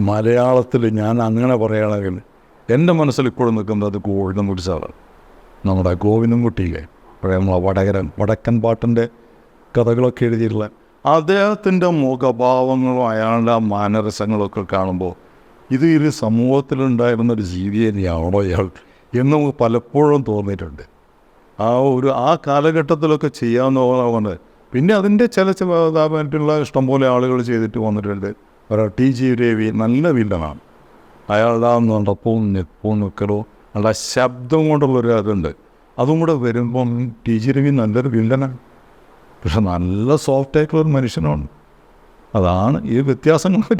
മലയാളത്തിൽ ഞാൻ അങ്ങനെ പറയുകയാണെങ്കിൽ എൻ്റെ മനസ്സിൽ ഇപ്പോഴും നിൽക്കുന്നത് ഗോവിന്ദൻകുട്ടിസാറാണ്. നമ്മുടെ ഗോവിന്ദൻകുട്ടിയിലെ പഴയ നമ്മളെ വടക്കൻ പാട്ടിൻ്റെ കഥകളൊക്കെ എഴുതിയിട്ടുള്ള അദ്ദേഹത്തിൻ്റെ മുഖഭാവങ്ങളും അയാളുടെ മാനരസങ്ങളൊക്കെ കാണുമ്പോൾ ഇത് ഈ സമൂഹത്തിലുണ്ടായിരുന്നൊരു ജീവി തന്നെയാണോ ഇയാൾ എന്ന് നമുക്ക് പലപ്പോഴും തോന്നിയിട്ടുണ്ട്. ആ കാലഘട്ടത്തിലൊക്കെ ചെയ്യാവുന്ന പിന്നെ അതിൻ്റെ ചില ഇഷ്ടംപോലെ ആളുകൾ ചെയ്തിട്ട് വന്നിട്ടുണ്ട്. TG രവി നല്ല വില്ലനാണ്. അയാളുടെ നടപ്പവും നിൽപ്പവും നിൽക്കലോ അയാളുടെ ശബ്ദം കൊണ്ടുള്ളൊരു അതുണ്ട്. അതും കൂടെ വരുമ്പം TG രവി നല്ലൊരു വില്ലനാണ്. പക്ഷെ നല്ല സോഫ്റ്റ് ആയിട്ടുള്ളൊരു മനുഷ്യനാണ്. അതാണ് ഈ വ്യത്യാസങ്ങളൊക്കെ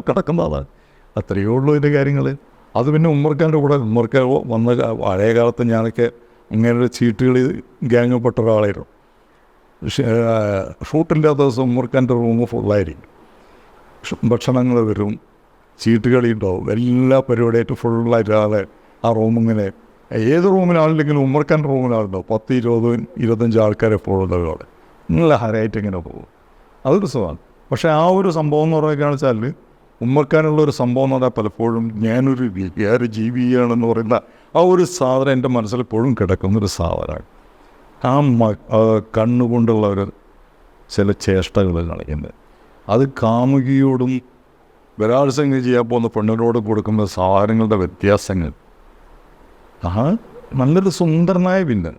കിടക്കുന്നതാണ്. അത്രയേ ഉള്ളൂ ഇതിൻ്റെ കാര്യങ്ങൾ. അത് പിന്നെ ഉമ്മർഖാൻ്റെ കൂടെ വന്ന പഴയ കാലത്ത് ഞാനൊക്കെ ഇങ്ങനെ ചീട്ടുകളി ഗ്യാങ്ങപ്പെട്ട ഒരാളായിരുന്നു. ഷൂട്ടില്ലാത്ത ദിവസം ഉമ്മർഖാൻ്റെ റൂം ഫുള്ളായിരിക്കും. ഭക്ഷണങ്ങൾ വരും, ചീട്ടുകളി ഉണ്ടാവും, എല്ലാ പരിപാടിയായിട്ട് ഫുള്ളായിട്ട് ആളെ ആ റൂമിങ്ങനെ ഏത് റൂമിലാണെങ്കിലും ഉമ്മർഖാൻ്റെ റൂമിലാളുണ്ടാവും. 10, 20, 25 ആൾക്കാരെ എപ്പോഴും അവിടെ നല്ല ഹരായിട്ട് ഇങ്ങനെ പോകും. അതൊരു സുഖമാണ്. പക്ഷേ ആ ഒരു സംഭവം എന്ന് പറയുകയാണെന്ന് വെച്ചാൽ ഉമ്മർഖാനുള്ളൊരു സംഭവം എന്ന് പറഞ്ഞാൽ പലപ്പോഴും ഞാനൊരു വേറെ ജീവിയാണെന്ന് പറയുന്ന ആ ഒരു സാധനം എൻ്റെ മനസ്സിൽ എപ്പോഴും കിടക്കുന്നൊരു സാധനമാണ്. കണ്ണുകൊണ്ടുള്ള ഒരു ചില ചേഷ്ടകൾ കളിക്കുന്നത്, അത് കാമുകിയോടും ബലാത്സംഗം ചെയ്യാൻ പോകുന്ന പെണ്ണിനോട് കൊടുക്കുന്ന സാധനങ്ങളുടെ വ്യത്യാസങ്ങൾ. നല്ലൊരു സുന്ദരനായ വില്ലൻ.